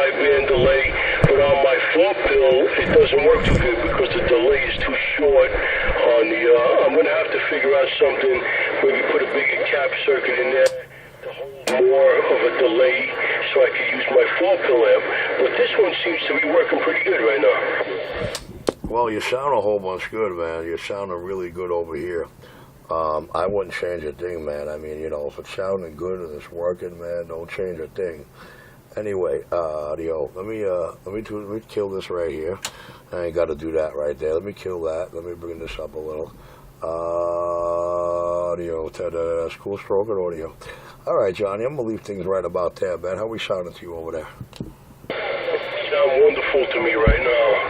sideband delay, but on my 4-pill, it doesn't work too good because the delay is too short on the, I'm going to have to figure out something, maybe put a bigger cap circuit in there to hold more of a delay so I can use my 4-pill amp. But this one seems to be working pretty good right now. Well, you sound a whole bunch good, man. You're sounding really good over here. I wouldn't change a thing, man. I mean, you know, if it's sounding good and it's working, man, don't change a thing. Anyway, yo, let me kill this right here. I ain't got to do that right there. Let me kill that. Let me bring this up a little. Audio, that's cool stroking audio. All right, Johnny, I'm gonna leave things right about there, man. How we sounding to you over there? Sound wonderful to me right now.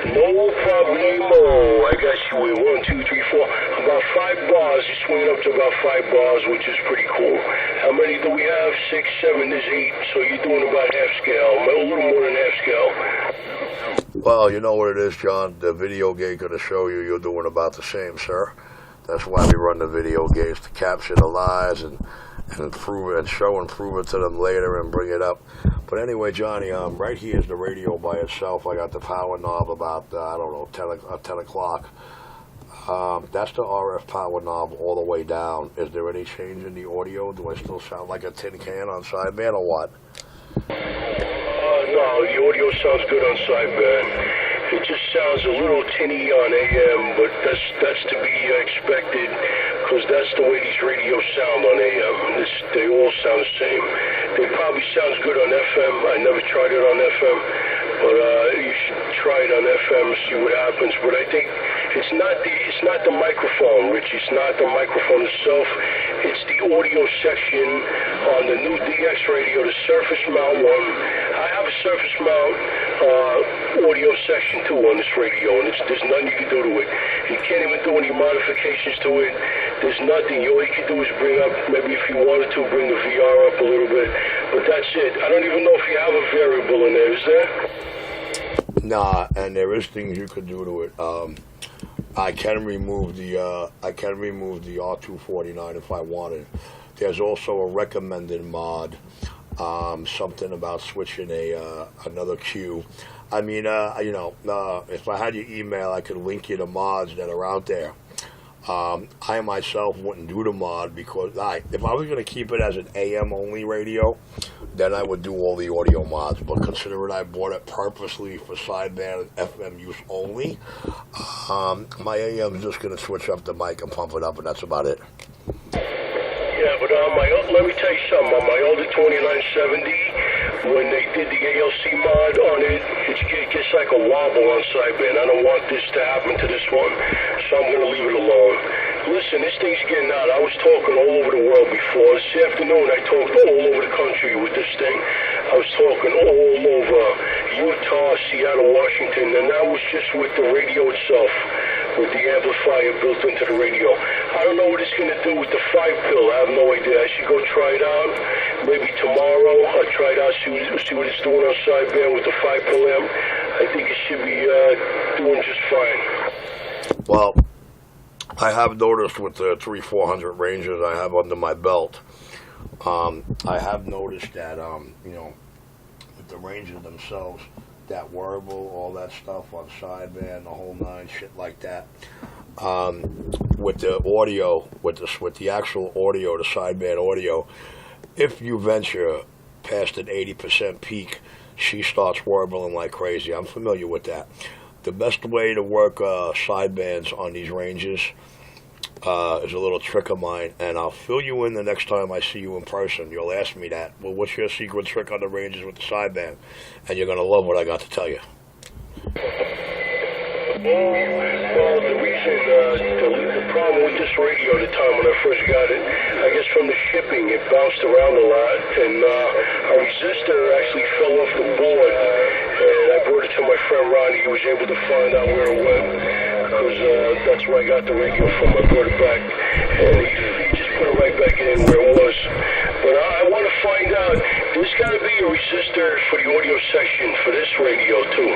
No problemo. I got you with 1, 2, 3, 4, about 5 bars. You're swinging up to about 5 bars, which is pretty cool. How many do we have? 6, 7, there's 8. So you're doing about half scale, a little more than half scale. Well, you know what it is, John. The video gate gonna show you you're doing about the same, sir. That's why we run the video gates, to capture the lies and prove it and show and prove it to them later and bring it up. But anyway, Johnny, right here is the radio by itself. I got the power knob about, I don't know, 10 o'clock. That's the RF power knob all the way down. Is there any change in the audio? Do I still sound like a tin can on sideband or what? No, the audio sounds good on sideband. It just sounds a little tinny on AM, but that's to be expected because that's the way these radios sound on AM. They all sound the same. They probably sounds good on FM. I never tried it on FM, but you should try it on FM and see what happens. But I think it's not the microphone, Rich. It's not the microphone itself. It's the audio section on the new DX radio, the surface mount one. I have a surface mount audio section too on this radio, and there's nothing you can do to it. You can't even do any modifications to it. There's nothing. All you can do is bring up, maybe if you wanted to, bring the VR up a little bit, but that's it. I don't even know if you have a variable in there. Is there? Nah, and there is things you could do to it. I can remove the R249 if I wanted. There's also a recommended mod, something about switching another Q. I mean, if I had your email, I could link you to mods that are out there. I myself wouldn't do the mod because if I was going to keep it as an AM only radio, then I would do all the audio mods. But considering I bought it purposely for sideband and FM use only, my AM is just going to switch up the mic and pump it up, and that's about it. Yeah, but let me tell you something. On my older 2970, when they did the ALC mod on it, it gets like a wobble on sideband. I don't want this to happen to this one, so I'm going to leave it alone. Listen, this thing's getting out. I was talking all over the world before. This afternoon, I talked all over the country with this thing. I was talking all over Utah, Seattle, Washington, and that was just with the radio itself, with the amplifier built into the radio. I don't know what it's going to do with the 5-pill. I have no idea. I should go try it out. Maybe tomorrow I'll try it out, see what it's doing on sideband with the 5-pill amp. I think it should be doing just fine. Well, I have noticed with the 3-400 ranges I have under my belt, I have noticed that, with the ranges themselves, that wearable, all that stuff on sideband, the whole 9, shit like that. With the audio, with the actual audio, the sideband audio, if you venture past an 80% peak, she starts warbling like crazy. I'm familiar with that. The best way to work sidebands on these ranges is a little trick of mine, and I'll fill you in the next time I see you in person. You'll ask me that. Well, what's your secret trick on the ranges with the sideband? And you're going to love what I got to tell you. Well, the problem with this radio at the time when I first got it, I guess from the shipping, it bounced around a lot, and a resistor actually fell off the board, and I brought it to my friend Ronnie. He was able to find out where it went, because that's where I got the radio from. I brought it back, and he just put it right back in where it was. But I want to find out, there's got to be a resistor for the audio section for this radio, too.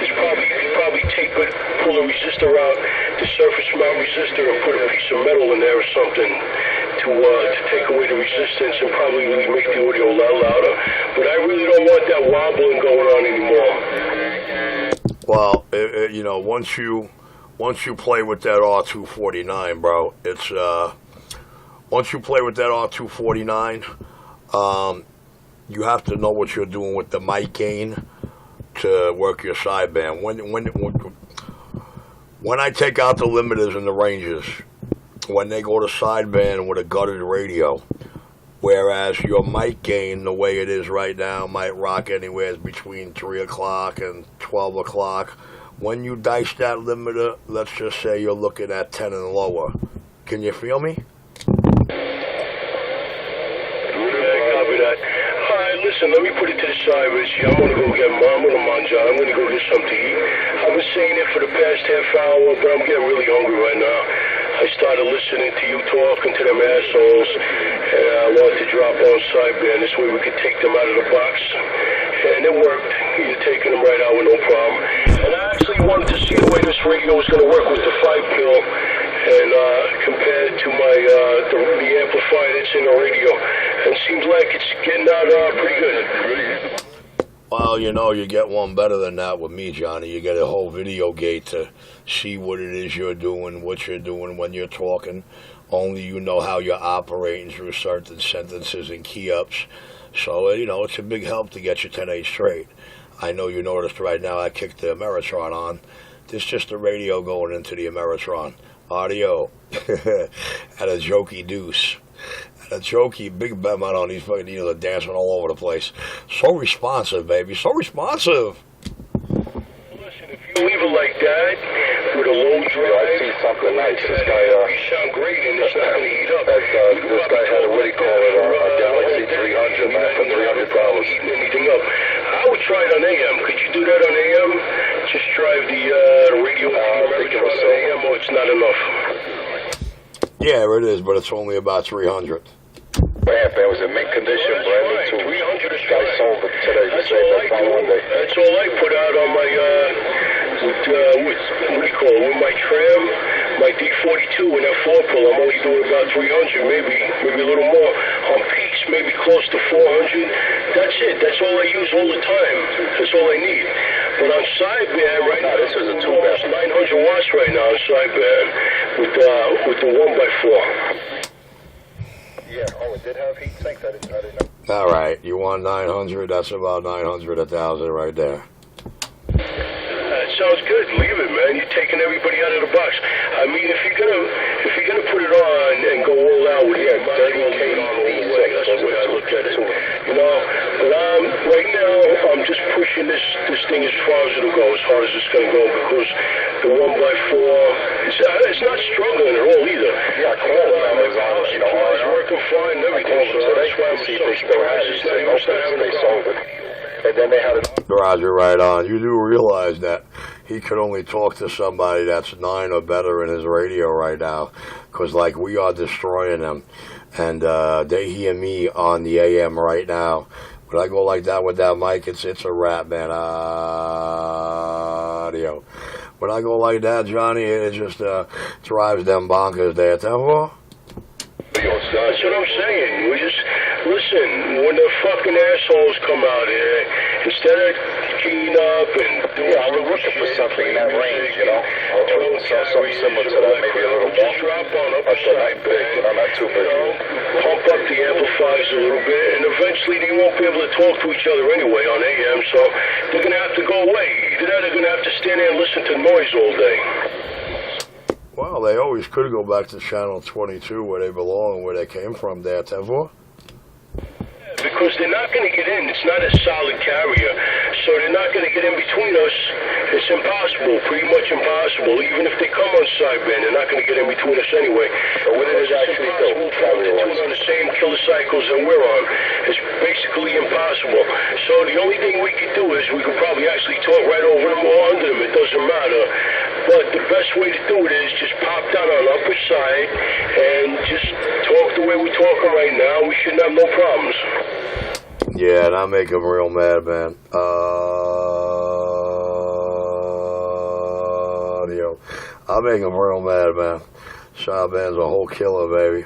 You could probably tape it, pull the resistor out, the surface mount resistor, and put a piece of metal in there or something. to take away the resistance and probably make the audio a lot louder. But I really don't want that wobbling going on anymore. Well, you know, once you play with that R249, bro, it's once you play with that R249, you have to know what you're doing with the mic gain to work your sideband. When I take out the limiters and the ranges, when they go to sideband with a gutted radio, whereas your mic gain, the way it is right now, might rock anywhere between 3 o'clock and 12 o'clock. When you dice that limiter, let's just say you're looking at 10 and lower. Can you feel me? Listen, let me put it to the side, Richie. I'm going to go get Mom and Manja. I'm going to go get something to eat. I've been saying it for the past half hour, but I'm getting really hungry right now. I started listening to you talking to them assholes, and I wanted to drop on sideband. This way we could take them out of the box. And it worked. You're taking them right out with no problem. And I actually wanted to see the way this radio is going to work with the 5-pill. And compared to my the amplifier that's in the radio, and it seems like it's getting out pretty good. Well, you know, you get one better than that with me, Johnny. You get a whole video gate to see what it is you're doing, what you're doing when you're talking. Only you know how you're operating through certain sentences and key-ups. So, you know, it's a big help to get you 10-8 straight. I know you noticed right now I kicked the Ameritron on. This is just the radio going into the Ameritron. Audio. And a jokey deuce. And a jokey big Behemoth on these fucking needles are dancing all over the place. So responsive, baby. So responsive. Listen, if you leave it like that, with a low drive, I see something nice. This guy, you sound great and it's not going to heat up. This guy had a, what do you call it, a Galaxy 300, man, for $300. Heating anything up. I would try it on AM. Could you do that on AM? Just drive the radio on AM, or it's not enough? Yeah, it is, but it's only about 300. Man, it was in mint condition, brand new too. 300 is Guy sold it today. That's all I put out on my, what do you call it, with my tram, my D42 and that 4-pull. I'm only doing about 300, maybe a little more. On peaks, maybe close to 400. That's it. That's all I use all the time. That's all I need. But on sideband right now, this is a 2-bass, 900 watts right now on sideband with the 1x4. Yeah, oh, it did have heat sinks. I didn't know. All right, you want 900? That's about 900, 1,000 right there. Sounds good. Leave it, man. You're taking everybody out of the box. I mean, if you're gonna put it on and go all out with it, might as well put it on all the way. That's the way I look at it. You know, but right now I'm just pushing this thing as far as it'll go, as hard as it's gonna go, because the 1x4, it's not struggling at all either. Yeah, cool. It's working fine and everything. So that's why I'm so surprised. It's not even having a problem. And then they had it. Roger, right on. You do realize that he could only talk to somebody that's 9 or better in his radio right now, because like we are destroying them, and they hear me on the AM right now. When I go like that with that mic, it's a wrap, man. Audio. When I go like that, Johnny, it just drives them bonkers there. That's what I'm saying. We just listen. When the fucking assholes come out here, instead of keying up and doing, I was looking for something in that range, you know, something similar to that, maybe a little more. Just drop on up a side big, not too big. Pump up the amplifiers a little bit, and eventually they won't be able to talk to each other anyway on AM. So they're gonna have to go away. Either that, they're gonna have to stand there and listen to noise all day. Well, they always could go back to channel 22 where they belong, where they came from there, Tevor. Because they're not going to get in. It's not a solid carrier, so they're not going to get in between us. It's impossible, pretty much impossible. Even if they come on sideband, they're not going to get in between us anyway. So what it is actually built? On the same kilocycles that we're on. It's basically impossible. So the only thing we could do is we could probably actually talk right over them or under them. It doesn't matter. But the best way to do it is just pop down on the upper side and just talk the way we're talking right now. We shouldn't have no problems. Yeah, and I make him real mad, man. I make him real mad, man. Sideband's a whole killer, baby.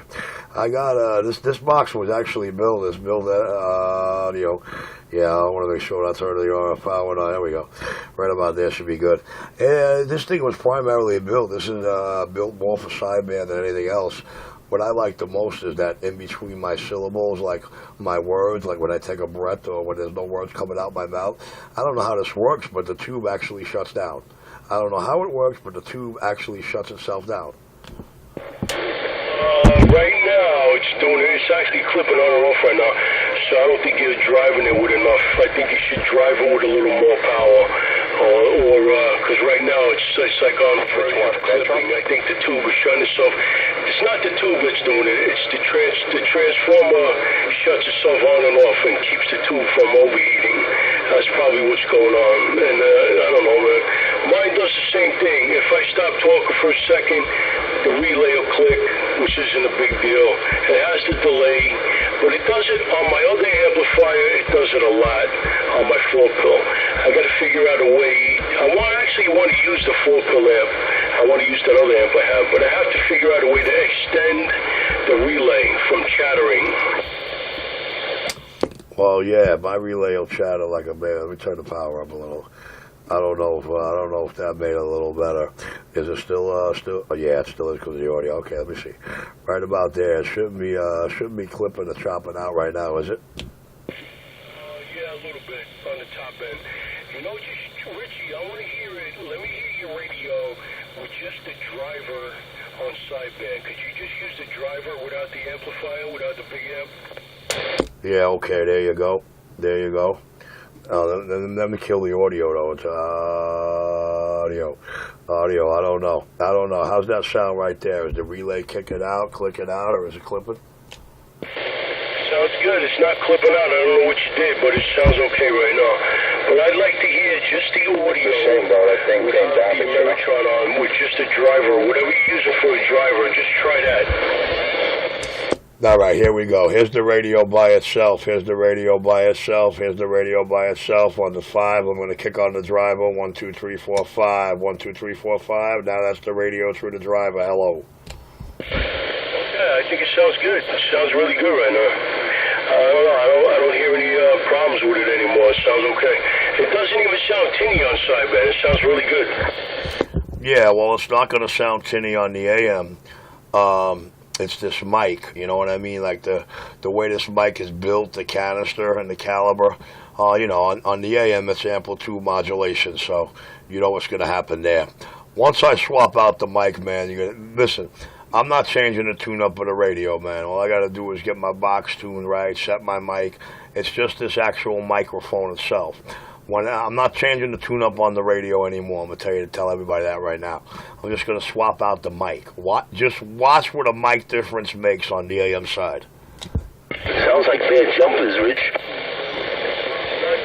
I got this box was actually built as built audio. Yeah, I want to make sure that's heard of the RF power. There we go. Right about there should be good. And this thing was primarily built. This is built more for sideband than anything else. What I like the most is that in between my syllables, like my words, like when I take a breath or when there's no words coming out my mouth. I don't know how this works, but the tube actually shuts down. I don't know how it works, but the tube actually shuts itself down. Right now, it's actually clipping on and off right now, so I don't think you're driving it with enough. I think you should drive it with a little more power, or because right now it's like on clipping. I think the tube is shutting itself. It's not the tube that's doing it. It's the transformer shuts itself on and off and keeps the tube from overheating. That's probably what's going on. And I don't know, man. Mine does the same thing. If I stop talking for a second, the relay will click, which isn't a big deal. It has the delay, but it does it on my other amplifier. It does it a lot on my 4-pill. I got to figure out a way. I want to use the 4-pill amp. I want to use that other amp I have, but I have to figure out a way to extend the relay from chattering. Well, yeah, my relay will chatter like a man. Let me turn the power up a little. I don't know if that made it a little better. Is it still? Oh, yeah, it still is because of the audio. Okay, let me see. Right about there. It shouldn't be clipping or chopping out right now, is it? Yeah, a little bit on the top end. You know, just Richie, I want to hear it. Let me hear your radio with just the driver on sideband. Could you just use the driver without the amplifier, without the big amp? Yeah. Okay. There you go. There you go. Let me kill the audio though. It's audio. I don't know. How's that sound right there? Is the relay clicking out, or is it clipping? Sounds good. It's not clipping out. I don't know what you did, but it sounds okay right now. But I'd like to hear just the audio. Shame though, that thing came down the Meritron on with just a driver. Whatever you use it for a driver, just try that. All right, here we go. Here's the radio by itself. Here's the radio by itself. Here's the radio by itself. On the 5, I'm going to kick on the driver. 1, 2, 3, 4, 5. 1, 2, 3, 4, 5. Now that's the radio through the driver. Hello. Yeah, I think it sounds good. It sounds really good right now. I don't hear any problems with it anymore. It sounds okay. It doesn't even sound tinny on sideband. It sounds really good. Yeah, well, it's not going to sound tinny on the AM. It's this mic, you know what I mean? Like the way this mic is built, the canister and the caliber. On the AM, it's amplitude modulation, so you know what's going to happen there. Once I swap out the mic, man, you're gonna listen. I'm not changing the tune-up of the radio, man. All I got to do is get my box tuned right, set my mic. It's just this actual microphone itself. When I'm not changing the tune-up on the radio anymore. I'm going to tell everybody that right now. I'm just going to swap out the mic. Just watch what a mic difference makes on the AM side. Sounds like bad jumpers, Rich.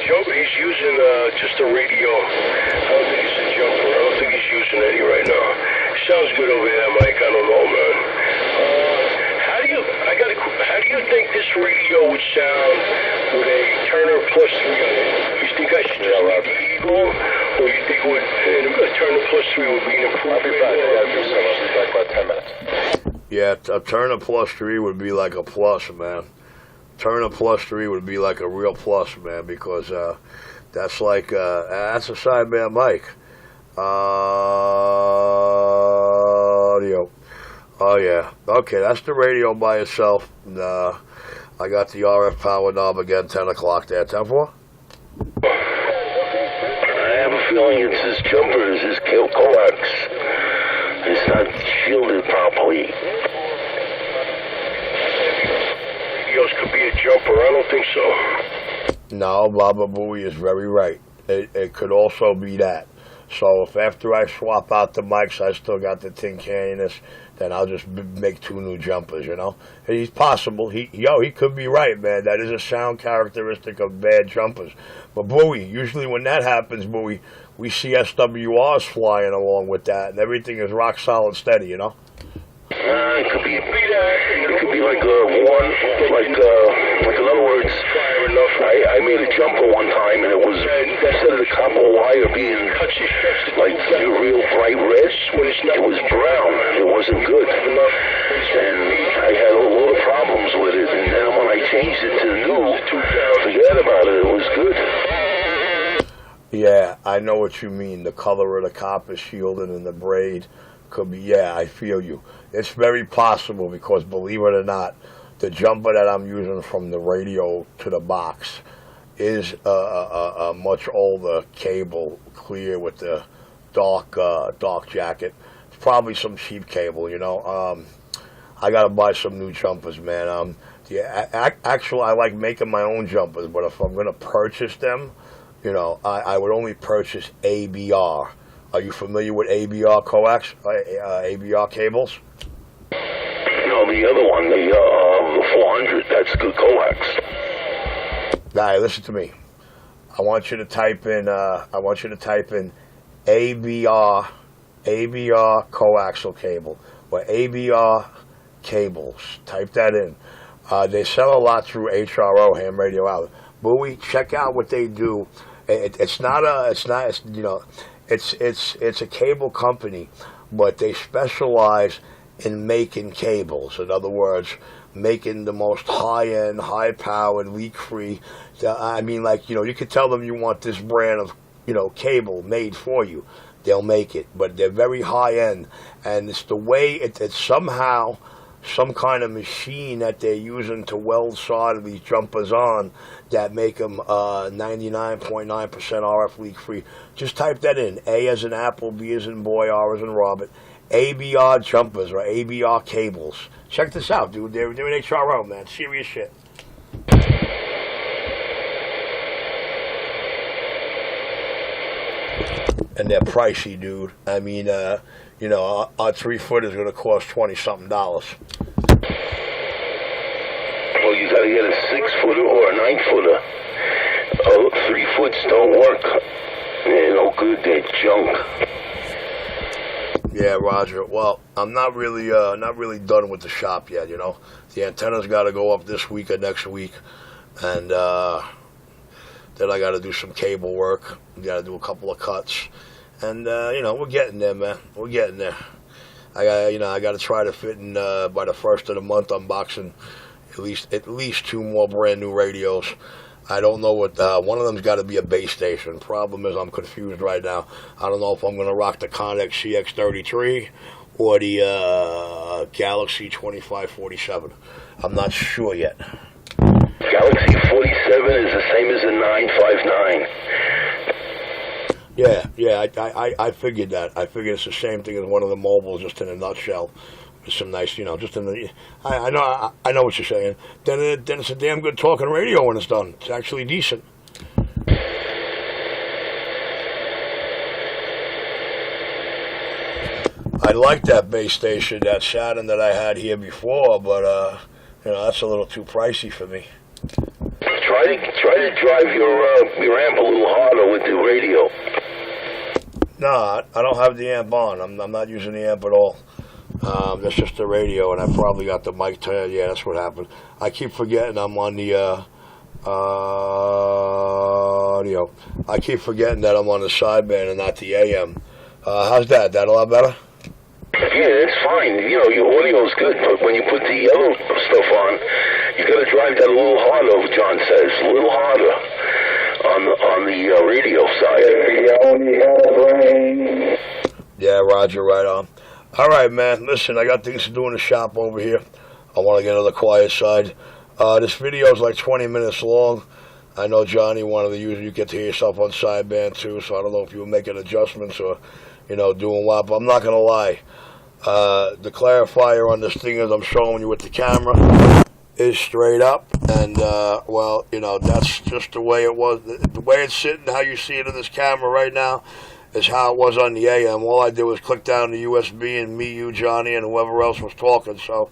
Jumper, he's using just a radio. I don't think it's a jumper. I don't think he's using any right now. Sounds good over there, Mike. I don't know, man. How do you think this radio would sound with a Turner Plus 3 on it? You think I should just leave the Eagle, or you think a Turner Plus 3 would be an improvement? I'll be back. I got to do some. I'll be back about 10 minutes. Yeah, a Turner Plus 3 would be like a plus, man. Turner Plus 3 would be like a real plus, man, because that's like that's a sideband mic. Audio. Oh, yeah. Okay, that's the radio by itself. I got the RF power knob again, 10 o'clock there. 10-4? I have a feeling it's his jumper, it's his coax. It's not shielded properly. Radios could be a jumper. I don't think so. No, Baba Booey is very right. It could also be that. So if after I swap out the mics, I still got the tin canniness, then I'll just make 2 new jumpers, you know? He's possible. He could be right, man. That is a sound characteristic of bad jumpers. But Bowie, usually when that happens, Bowie, we see SWRs flying along with that, and everything is rock solid steady, you know? It could be like one, like in other words, I made a jumper one time, and it was, instead of the copper wire being like real bright red, it was brown. It wasn't good, and I had a lot of problems with it, and then when I changed it to the new, forget about it. It was good. Yeah, I know what you mean. The color of the copper shielding and the braid could be, yeah, I feel you. It's very possible because, believe it or not, the jumper that I'm using from the radio to the box is a much older cable, clear with the dark jacket. It's probably some cheap cable, you know. I got to buy some new jumpers, man. Actually, I like making my own jumpers, but if I'm going to purchase them, you know, I would only purchase ABR. Are you familiar with ABR coax, ABR cables? No, the other one, the 400, that's good coax. Guy, listen to me. I want you to type in ABR coaxial cable or ABR cables. Type that in. They sell a lot through HRO, Ham Radio Outlet. Bowie, check out what they do. It's a cable company, but they specialize in making cables. In other words, making the most high-end, high-powered, leak-free. I mean, like, you know, you could tell them you want this brand of, you know, cable made for you. They'll make it, but they're very high-end, and it's the way it's somehow some kind of machine that they're using to weld solder these jumpers on that make them 99.9% RF leak-free. Just type that in. A as in apple, B as in boy, R as in Robert. ABR jumpers or ABR cables. Check this out, dude. They're doing HRO, man. Serious shit. And they're pricey, dude. I mean, you know, our 3-foot is going to cost $20-something. Well, you got to get a 6-footer or a 9-footer. 3-foots don't work. They're no good. They're junk. Yeah, Roger. Well, I'm not really done with the shop yet. You know, the antenna's got to go up this week or next week, and then I got to do some cable work. We got to do a couple of cuts, and you know, we're getting there, man. We're getting there. I got to try to fit in by the first of the month unboxing at least 2 more brand new radios. I don't know what, one of them's got to be a base station. Problem is I'm confused right now. I don't know if I'm going to rock the Connex CX33 or the Galaxy 2547. I'm not sure yet. Galaxy 47 is the same as a 959. Yeah, I figured that. I figured it's the same thing as one of the mobiles, just in a nutshell. With some nice, you know, just in the. I know what you're saying. Then it's a damn good talking radio when it's done. It's actually decent. I like that base station, that Saturn that I had here before, but you know, that's a little too pricey for me. Try to drive your amp a little harder with the radio. No, I don't have the amp on. I'm not using the amp at all. That's just the radio, and I probably got the mic turned. Yeah, that's what happened. I keep forgetting I'm on the audio. I keep forgetting that I'm on the sideband and not the AM. How's that? That a lot better? Yeah, it's fine. You know, your audio's good, but when you put the yellow stuff on, you got to drive that a little harder, John says. A little harder on the radio side. Yeah, Roger, right on. All right, man. Listen, I got things to do in the shop over here. I want to get on the quiet side. This video is like 20 minutes long. I know Johnny wanted to use it. You get to hear yourself on sideband too, so I don't know if you were making adjustments or, you know, doing what. But I'm not going to lie. The clarifier on this thing, as I'm showing you with the camera, is straight up. And, well, you know, that's just the way it was. The way it's sitting, how you see it in this camera right now, is how it was on the AM. All I did was click down the USB and me, you, Johnny, and whoever else was talking. So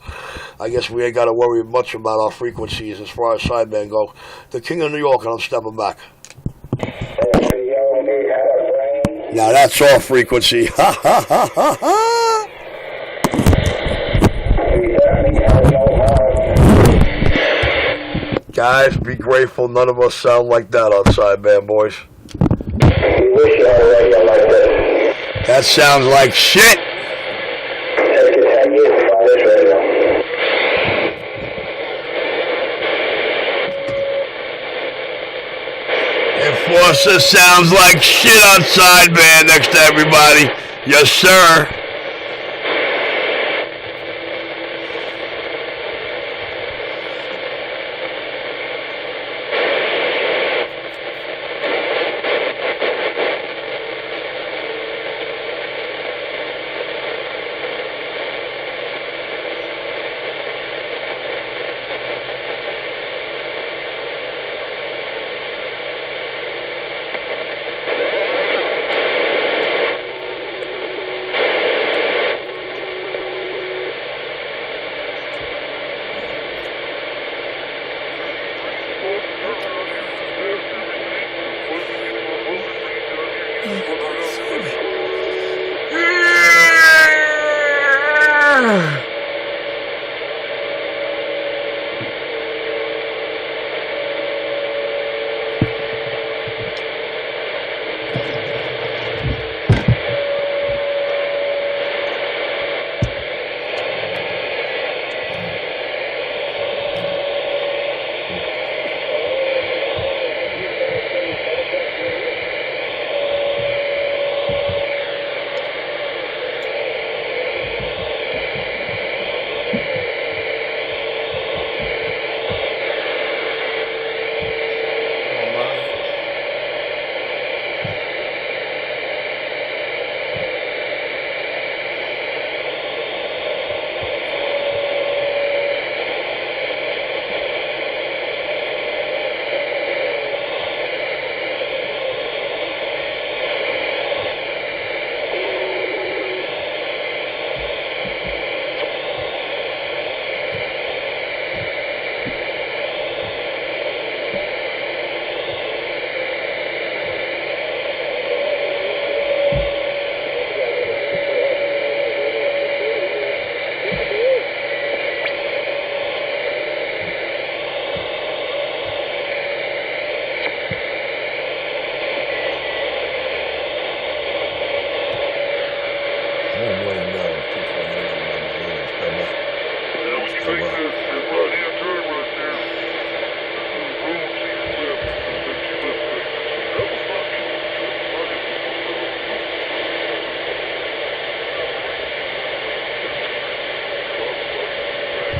I guess we ain't got to worry much about our frequencies as far as sideband go. The King of New York, and I'm stepping back. Now that's all frequency. Ha ha ha ha ha. Guys, be grateful none of us sound like that on sideband, boys. That sounds like shit. Elsa sounds like shit on sideband next to everybody. Yes, sir.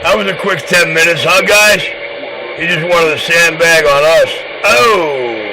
That was a quick 10 minutes, huh, guys? He just wanted to sandbag on us. Oh!